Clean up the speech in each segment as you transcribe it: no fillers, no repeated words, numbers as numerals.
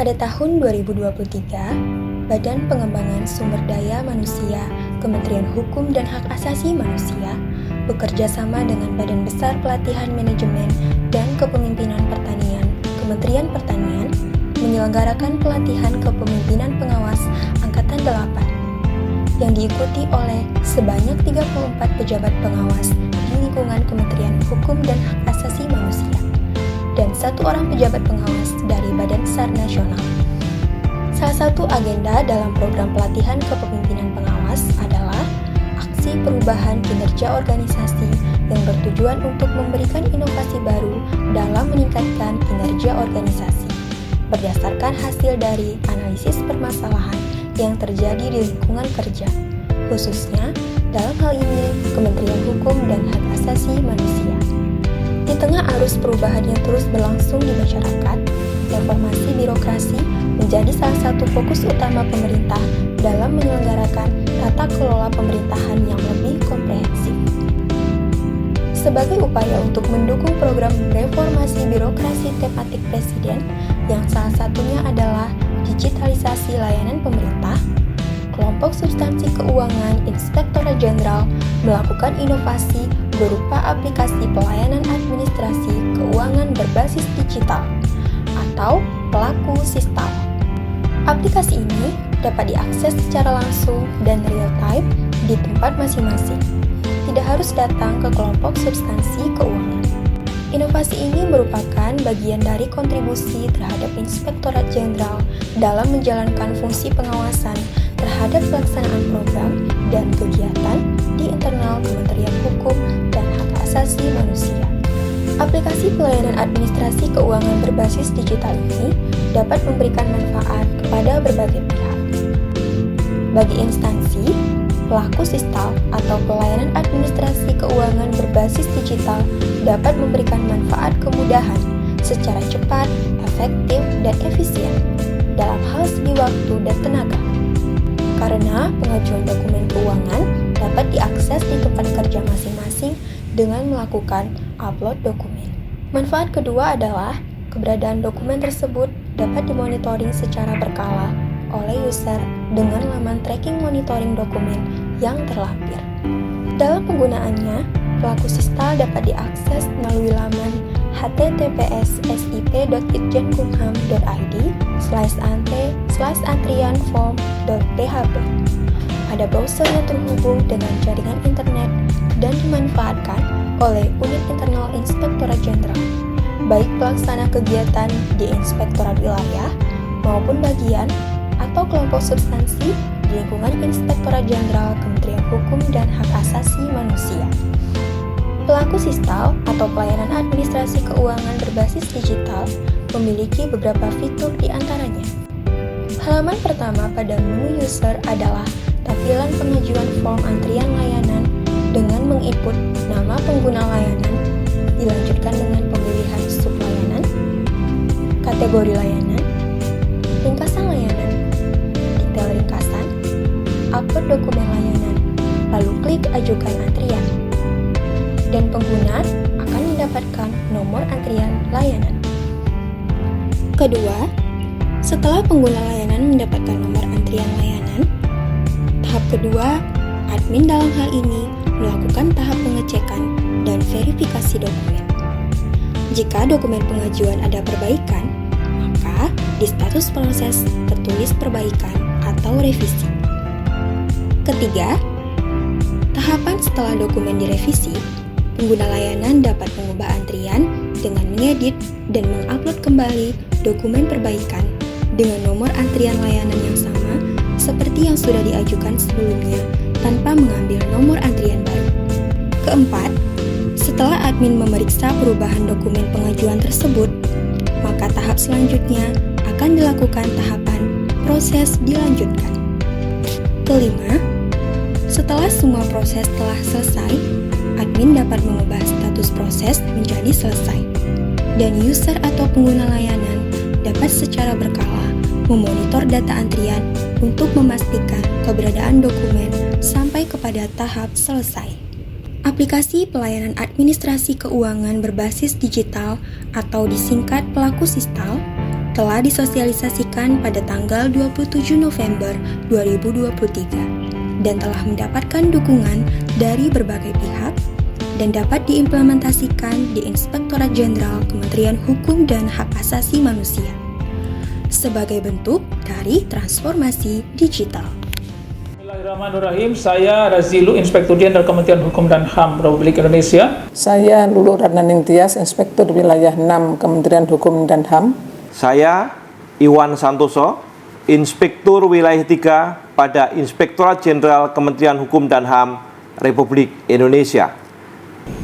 Pada tahun 2023, Badan Pengembangan Sumber Daya Manusia, Kementerian Hukum dan Hak Asasi Manusia, bekerja sama dengan Badan Besar Pelatihan Manajemen dan Kepemimpinan Pertanian, Kementerian Pertanian, menyelenggarakan pelatihan kepemimpinan pengawas Angkatan 8 yang diikuti oleh sebanyak 34 pejabat pengawas di lingkungan Kementerian Hukum dan Hak Asasi Manusia dan 1 orang pejabat pengawas dari Badan SAR Nasional. Salah satu agenda dalam program pelatihan kepemimpinan pengawas adalah aksi perubahan kinerja organisasi yang bertujuan untuk memberikan inovasi baru dalam meningkatkan kinerja organisasi berdasarkan hasil dari analisis permasalahan yang terjadi di lingkungan kerja, khususnya dalam hal ini Kementerian Hukum dan Hak Asasi Manusia. Di tengah arus perubahan yang terus berlangsung di masyarakat, reformasi birokrasi menjadi salah satu fokus utama pemerintah dalam menyelenggarakan tata kelola pemerintahan yang lebih komprehensif. Sebagai upaya untuk mendukung program reformasi birokrasi tematik Presiden, yang salah satunya adalah digitalisasi layanan pemerintah, kelompok substansi keuangan Inspektorat Jenderal melakukan inovasi berupa aplikasi pelayanan administrasi keuangan berbasis digital atau Pelaku Sistal. Aplikasi ini dapat diakses secara langsung dan real-time di tempat masing-masing. Tidak harus datang ke kelompok substansi keuangan. Inovasi ini merupakan bagian dari kontribusi terhadap Inspektorat Jenderal dalam menjalankan fungsi pengawasan terhadap pelaksanaan program dan kegiatan di internal Kementerian Hukum dan Hak Asasi Manusia. Aplikasi pelayanan administrasi keuangan berbasis digital ini dapat memberikan manfaat kepada berbagai pihak. Bagi instansi, pelaku sistal atau pelayanan administrasi keuangan berbasis digital dapat memberikan manfaat kemudahan secara cepat, efektif, dan efisien dalam hal segi waktu dan tenaga. Karena pengajuan dokumen keuangan dapat diakses di tempat kerja masing-masing dengan melakukan upload dokumen. Manfaat kedua adalah keberadaan dokumen tersebut dapat dimonitoring secara berkala oleh user dengan laman tracking monitoring dokumen yang terlampir. Dalam penggunaannya, pelaku sistal dapat diakses melalui laman https://ip.itjen.kumham.id/ante/antrianform.php pada browser yang terhubung dengan jaringan internet dan dimanfaatkan oleh unit internal Inspektorat Jenderal, baik pelaksana kegiatan di Inspektorat Wilayah maupun bagian atau kelompok substansi di lingkungan Inspektorat Jenderal Kementerian Hukum dan Hak Asasi Manusia. Pelaku sistal atau pelayanan administrasi keuangan berbasis digital memiliki beberapa fitur di antaranya. Halaman pertama pada menu user adalah tampilan pengajuan form antrian layanan dengan menginput nama pengguna layanan, dilanjutkan dengan pemilihan sublayanan, kategori layanan, ringkasan layanan, detail ringkasan, upload dokumen layanan, lalu klik ajukan antrian, dan pengguna akan mendapatkan nomor antrian layanan. Kedua, setelah pengguna layanan mendapatkan nomor antrian layanan, tahap kedua, admin dalam hal ini melakukan tahap pengecekan dan verifikasi dokumen. Jika dokumen pengajuan ada perbaikan, maka di status proses tertulis perbaikan atau revisi. Ketiga, tahapan setelah dokumen direvisi, pengguna layanan dapat mengubah antrian dengan mengedit dan mengupload kembali dokumen perbaikan dengan nomor antrian layanan yang sama seperti yang sudah diajukan sebelumnya tanpa mengambil nomor antrian baru. Keempat, setelah admin memeriksa perubahan dokumen pengajuan tersebut, maka tahap selanjutnya akan dilakukan tahapan proses dilanjutkan. Kelima, setelah semua proses telah selesai, admin dapat mengubah status proses menjadi selesai, dan user atau pengguna layanan dapat secara berkala memonitor data antrian untuk memastikan keberadaan dokumen sampai kepada tahap selesai. Aplikasi pelayanan administrasi keuangan berbasis digital atau disingkat Pelaku Sistal telah disosialisasikan pada tanggal 27 November 2023 dan telah mendapatkan dukungan dari berbagai pihak dan dapat diimplementasikan di Inspektorat Jenderal Kementerian Hukum dan Hak Asasi Manusia sebagai bentuk dari transformasi digital. Bismillahirrahmanirrahim. Saya Razilu, Inspektur Jenderal Kementerian Hukum dan HAM Republik Indonesia. Saya Lulu Ratnaning Tias, Inspektur Wilayah 6 Kementerian Hukum dan HAM. Saya Iwan Santoso, Inspektur Wilayah 3 pada Inspektorat Jenderal Kementerian Hukum dan HAM Republik Indonesia.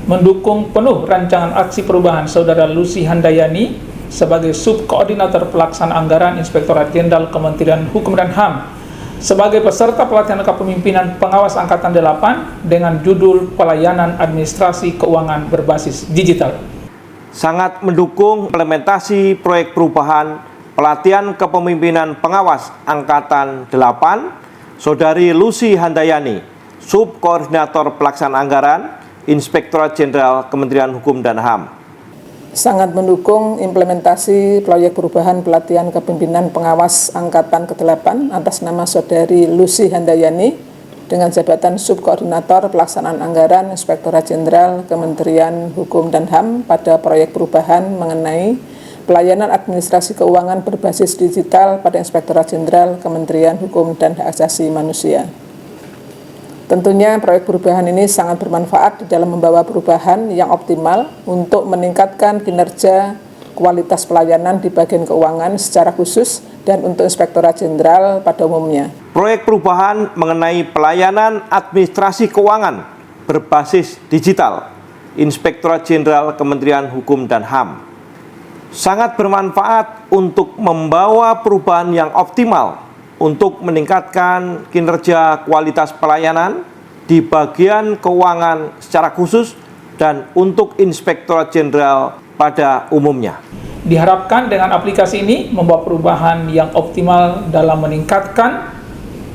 Mendukung penuh rancangan aksi perubahan Saudara Lucy Handayani sebagai Subkoordinator Pelaksana Anggaran Inspektorat Jenderal Kementerian Hukum dan HAM sebagai peserta pelatihan kepemimpinan pengawas Angkatan 8 dengan judul Pelayanan Administrasi Keuangan Berbasis Digital. Sangat mendukung implementasi proyek perubahan pelatihan kepemimpinan pengawas Angkatan 8 Saudari Lucy Handayani, Subkoordinator Pelaksana Anggaran Inspektorat Jenderal Kementerian Hukum dan HAM. Sangat mendukung implementasi proyek perubahan pelatihan kepemimpinan pengawas Angkatan ke-8 atas nama Saudari Lucy Handayani dengan jabatan Subkoordinator Pelaksanaan Anggaran Inspektorat Jenderal Kementerian Hukum dan HAM pada proyek perubahan mengenai pelayanan administrasi keuangan berbasis digital pada Inspektorat Jenderal Kementerian Hukum dan Hak Asasi Manusia. Tentunya proyek perubahan ini sangat bermanfaat di dalam membawa perubahan yang optimal untuk meningkatkan kinerja kualitas pelayanan di bagian keuangan secara khusus dan untuk Inspektorat Jenderal pada umumnya. Proyek perubahan mengenai pelayanan administrasi keuangan berbasis digital Inspektorat Jenderal Kementerian Hukum dan HAM sangat bermanfaat untuk membawa perubahan yang optimal untuk meningkatkan kinerja kualitas pelayanan di bagian keuangan secara khusus dan untuk Inspektorat Jenderal pada umumnya. Diharapkan dengan aplikasi ini membawa perubahan yang optimal dalam meningkatkan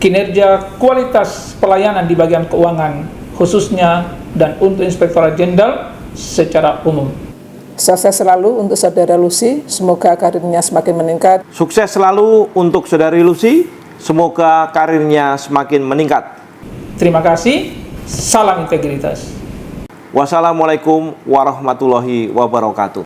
kinerja kualitas pelayanan di bagian keuangan khususnya dan untuk Inspektorat Jenderal secara umum. Sukses selalu untuk Saudara Lucy, semoga karirnya semakin meningkat. Sukses selalu untuk Saudari Lucy, semoga karirnya semakin meningkat. Terima kasih, salam integritas. Wassalamualaikum warahmatullahi wabarakatuh.